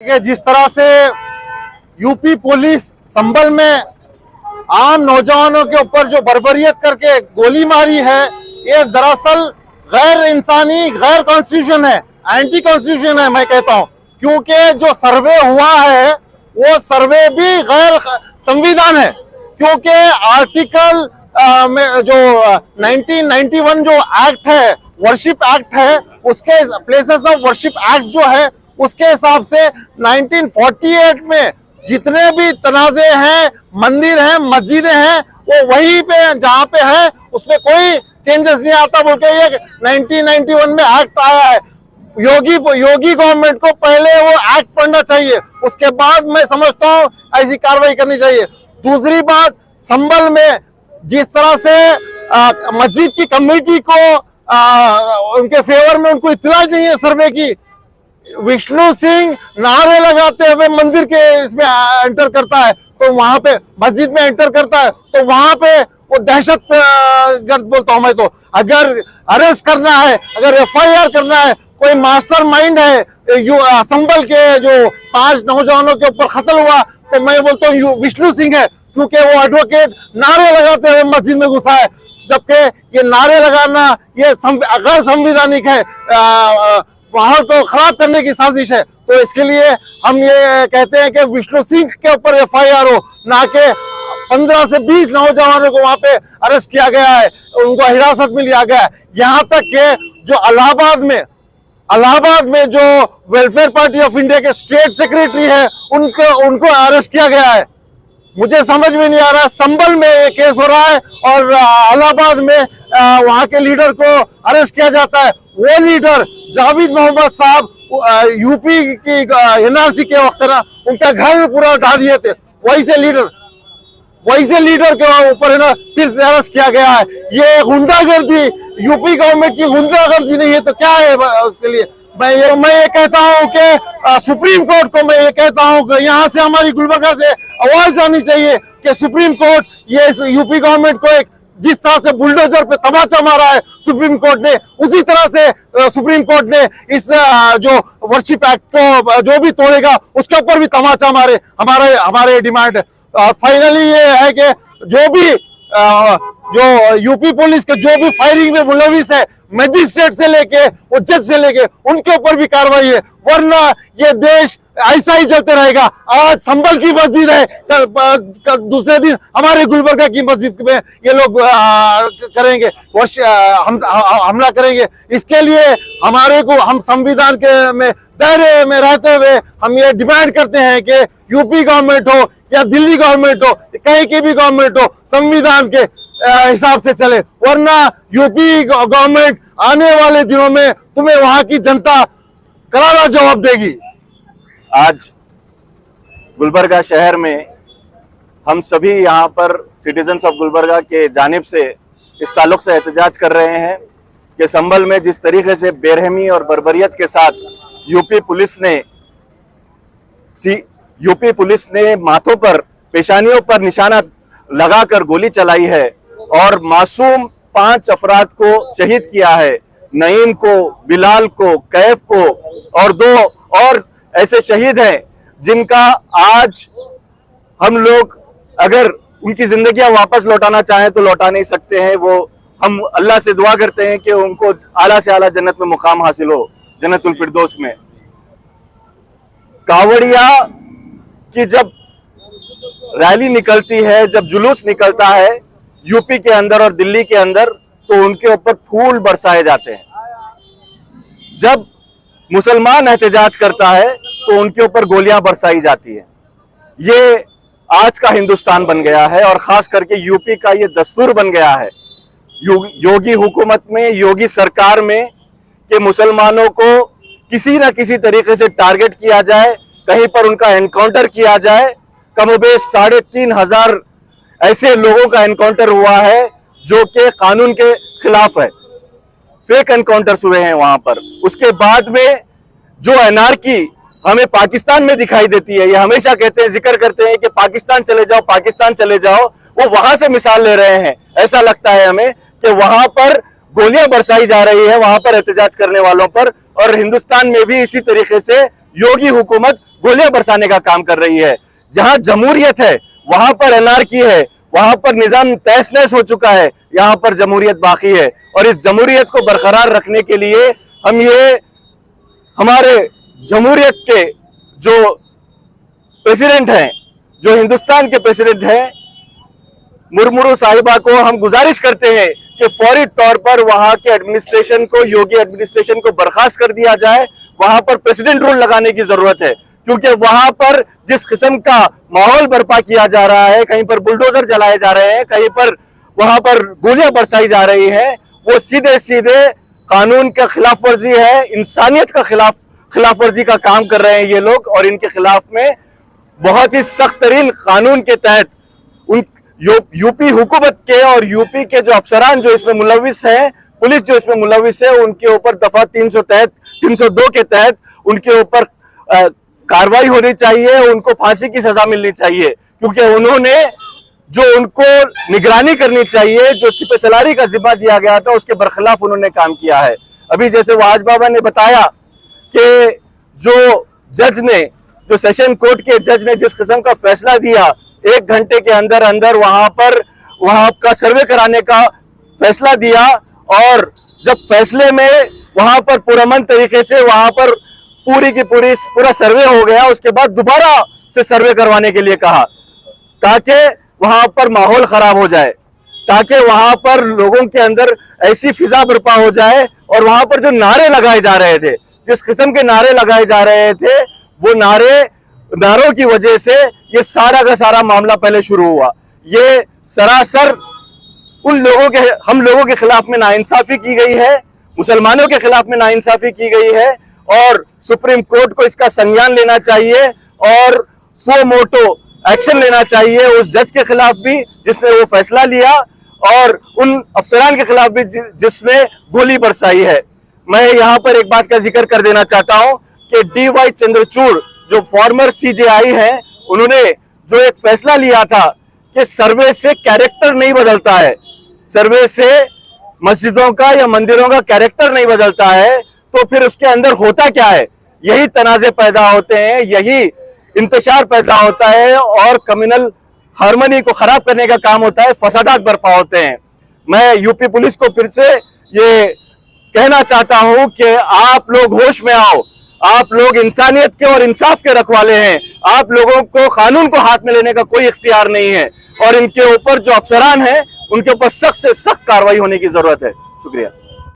कि जिस तरह से यूपी पुलिस संभल में आम नौजवानों के ऊपर जो बर्बरियत करके गोली मारी है, ये दरअसल गैर इंसानी, गैर कॉन्स्टिट्यूशन है, एंटी कॉन्स्टिट्यूशन है मैं कहता हूँ। क्योंकि जो सर्वे हुआ है वो सर्वे भी गैर संविधान है। क्योंकि आर्टिकल में जो 1991 जो एक्ट है, वर्शिप एक्ट है, उसके प्लेसेस ऑफ वर्शिप एक्ट जो है उसके हिसाब से 1948 में जितने भी तनाजे हैं, मंदिर हैं, मस्जिदें हैं, वो वहीं पे जहां पे है उसमें कोई चेंजेस नहीं आता बोल के ये 1991 में एक्ट आया है। योगी गवर्नमेंट को पहले वो एक्ट पढ़ना चाहिए, उसके बाद मैं समझता हूँ ऐसी कार्रवाई करनी चाहिए। दूसरी बात, संभल में जिस तरह से मस्जिद की कमेटी को उनके फेवर में उनको इत्तला नहीं है सर्वे की, विष्णु सिंह नारे लगाते हुए मंदिर के इसमें एंटर करता है, तो वहां पे मस्जिद में एंटर करता है तो वहां पे वो दहशत गर्द बोलता हूं मैं। तो अगर अरेस्ट करना है, अगर एफआईआर करना है, कोई मास्टरमाइंड है संभल के जो 5 नौजवानों के ऊपर कत्ल हुआ, तो मैं बोलता हूँ विष्णु सिंह है, क्योंकि वो एडवोकेट नारे लगाते हुए मस्जिद में घुसा है। जबकि ये नारे लगाना ये गैर संवैधानिक है, माहौल को खराब करने की साजिश है। तो इसके लिए हम ये कहते हैं कि विष्णु सिंह के ऊपर एफआईआर हो, ना कि 15 से 20 नौजवानों को वहां पे अरेस्ट किया गया है, उनको हिरासत में लिया गया है। यहाँ तक कि जो इलाहाबाद में जो वेलफेयर पार्टी ऑफ इंडिया के स्टेट सेक्रेटरी है उनको अरेस्ट किया गया है। मुझे समझ में नहीं आ रहा, संभल में ये केस हो रहा है और इलाहाबाद में वहां के लीडर को अरेस्ट किया जाता है। वो लीडर जावेद मोहम्मद साहब यूपी की एनआरसी के वक्त ना उनका घर पूरा ढा दिए थे, वही से लीडर के ऊपर है ना फिर से अरेस्ट किया गया है। ये गुंडागर्दी, यूपी गवर्नमेंट की गुंडागर्दी नहीं है तो क्या है उसके लिए। मैं ये कहता हूँ कि सुप्रीम कोर्ट को मैं ये कहता हूँ कि यहाँ से हमारी गुलबर्गा से आवाज आनी चाहिए कि सुप्रीम कोर्ट ये यूपी गवर्नमेंट को एक जिस तरह से बुलडोजर पे तमाचा मारा है सुप्रीम कोर्ट ने, उसी तरह से सुप्रीम कोर्ट ने इस जो वर्शिप एक्ट को जो भी तोड़ेगा उसके ऊपर भी तमाचा मारे। हमारे डिमांड है। फाइनली ये है कि जो यूपी पुलिस के जो भी फायरिंग में मुलविस है, मजिस्ट्रेट से लेके वो जज से लेके उनके ऊपर भी कार्रवाई है, वरना ये देश ऐसा ही चलते रहेगा। आज संभल की मस्जिद है, दूसरे दिन हमारे गुलबर्गा की मस्जिद में ये लोग करेंगे हमला करेंगे। इसके लिए हम संविधान के में दायरे में रहते हुए हम ये डिमांड करते हैं कि यूपी गवर्नमेंट हो या दिल्ली गवर्नमेंट हो, कहीं की भी गवर्नमेंट हो, संविधान के हिसाब से चले, वरना यूपी गवर्नमेंट आने वाले दिनों में तुम्हें वहां की जनता करारा जवाब देगी। आज गुलबर्गा शहर में हम सभी यहाँ पर सिटीजन्स ऑफ गुलबर्गा के जानिब से इस ताल्लुक से एहतजाज कर रहे हैं कि संभल में जिस तरीके से बेरहमी और बर्बरियत के साथ यूपी पुलिस ने माथों पर, पेशानियों पर निशाना लगाकर गोली चलाई है और मासूम 5 अफराद को शहीद किया है, नईम को, बिलाल को, कैफ को, और 2 और ऐसे शहीद हैं जिनका आज हम लोग अगर उनकी जिंदगियां वापस लौटाना चाहें तो लौटा नहीं सकते हैं। वो हम अल्लाह से दुआ करते हैं कि उनको आला से आला जन्नत में मुकाम हासिल हो, जन्नतुल फिरदौस में। कावड़िया की जब रैली निकलती है, जब जुलूस निकलता है यूपी के अंदर और दिल्ली के अंदर, तो उनके ऊपर फूल बरसाए जाते हैं। जब मुसलमान एहतजाज करता है तो उनके ऊपर गोलियां बरसाई जाती है। ये आज का हिंदुस्तान बन गया है और खास करके यूपी का ये दस्तूर बन गया है योगी हुकूमत में, योगी सरकार में, कि मुसलमानों को किसी न किसी तरीके से टारगेट किया जाए, कहीं पर उनका एनकाउंटर किया जाए। कमोबेश 3,500 ऐसे लोगों का एनकाउंटर हुआ है जो कि कानून के खिलाफ है, फेक एनकाउंटर्स हुए हैं वहां पर। उसके बाद में जो एनआरकी हमें पाकिस्तान में दिखाई देती है, ये हमेशा कहते हैं, जिक्र करते हैं कि पाकिस्तान चले जाओ, पाकिस्तान चले जाओ, वो वहां से मिसाल ले रहे हैं। ऐसा लगता है हमें कि वहां पर गोलियां बरसाई जा रही है, वहां पर एहतजाज करने वालों पर, और हिंदुस्तान में भी इसी तरीके से योगी हुकूमत गोलियां बरसाने का काम कर रही है। जहां जमहूरियत है वहां पर एनार्की है, वहां पर निजाम तहस नहस हो चुका है, यहाँ पर जमहूरियत बाकी है। और इस जमहूरियत को बरकरार रखने के लिए हम ये हमारे जमहूरियत के जो प्रेसिडेंट हैं, जो हिंदुस्तान के प्रेसिडेंट हैं, मुर्मू साहिबा को हम गुजारिश करते हैं कि फौरी तौर पर वहां के एडमिनिस्ट्रेशन को, योगी एडमिनिस्ट्रेशन को बर्खास्त कर दिया जाए। वहां पर प्रेसिडेंट रूल लगाने की जरूरत है, क्योंकि वहां पर जिस किस्म का माहौल बर्पा किया जा रहा है, कहीं पर बुलडोजर जलाए जा रहे हैं, कहीं पर वहां पर गोलियां बरसाई जा रही है, वो सीधे सीधे कानून का खिलाफ वर्जी है, इंसानियत का खिलाफ वर्जी का काम कर रहे हैं ये लोग। और इनके खिलाफ में बहुत ही सख्त तरीन कानून के तहत उन यूपी हुकूमत के और यूपी के जो अफसरान जो इसमें मुलविस हैं, पुलिस जो इसमें मुलविस है, उनके ऊपर दफा 302 के तहत उनके ऊपर कार्रवाई होनी चाहिए, उनको फांसी की सजा मिलनी चाहिए। क्योंकि उन्होंने जो उनको निगरानी करनी चाहिए, जो सिपह सलारी का जिम्मा दिया गया था, उसके बरखिलाफ उन्होंने काम किया है। अभी जैसे वाज बाबा ने बताया कि जो जज ने, जो सेशन कोर्ट के जज ने जिस किस्म का फैसला दिया, 1 घंटे के अंदर अंदर वहां का सर्वे कराने का फैसला दिया, और जब फैसले में वहां पर पुरअमन तरीके से वहां पर पूरा सर्वे हो गया, उसके बाद दोबारा से सर्वे करवाने के लिए कहा, ताकि वहां पर माहौल खराब हो जाए, ताकि वहां पर लोगों के अंदर ऐसी फिजा बर्पा हो जाए। और वहां पर जो नारे लगाए जा रहे थे, जिस किस्म के नारे लगाए जा रहे थे, वो नारों की वजह से ये सारा का सारा मामला पहले शुरू हुआ। ये सरासर हम लोगों के खिलाफ में नाइंसाफी की गई है, मुसलमानों के खिलाफ में नाइंसाफी की गई है, और सुप्रीम कोर्ट को इसका संज्ञान लेना चाहिए और सो मोटो एक्शन लेना चाहिए उस जज के खिलाफ भी जिसने वो फैसला लिया, और उन अफसरान के खिलाफ भी जिसने गोली बरसाई है। मैं यहाँ पर एक बात का जिक्र कर देना चाहता हूँ कि DY चंद्रचूड़ जो फॉर्मर CJI हैं, उन्होंने जो एक फैसला लिया था कि सर्वे से कैरेक्टर नहीं बदलता है, सर्वे से मस्जिदों का या मंदिरों का कैरेक्टर नहीं बदलता है, तो फिर उसके अंदर होता क्या है? यही तनाज़े पैदा होते हैं, यही इंतशार पैदा होता है, और कम्युनल हार्मनी को खराब करने का काम होता है, फसादात बर्पा होते हैं। मैं यूपी पुलिस को फिर से ये कहना चाहता हूं कि आप लोग होश में आओ, आप लोग इंसानियत के और इंसाफ के रखवाले हैं, आप लोगों को कानून को हाथ में लेने का कोई इख्तियार नहीं है, और इनके ऊपर जो अफसरान हैं उनके ऊपर सख्त से सख्त कार्रवाई होने की जरूरत है। शुक्रिया।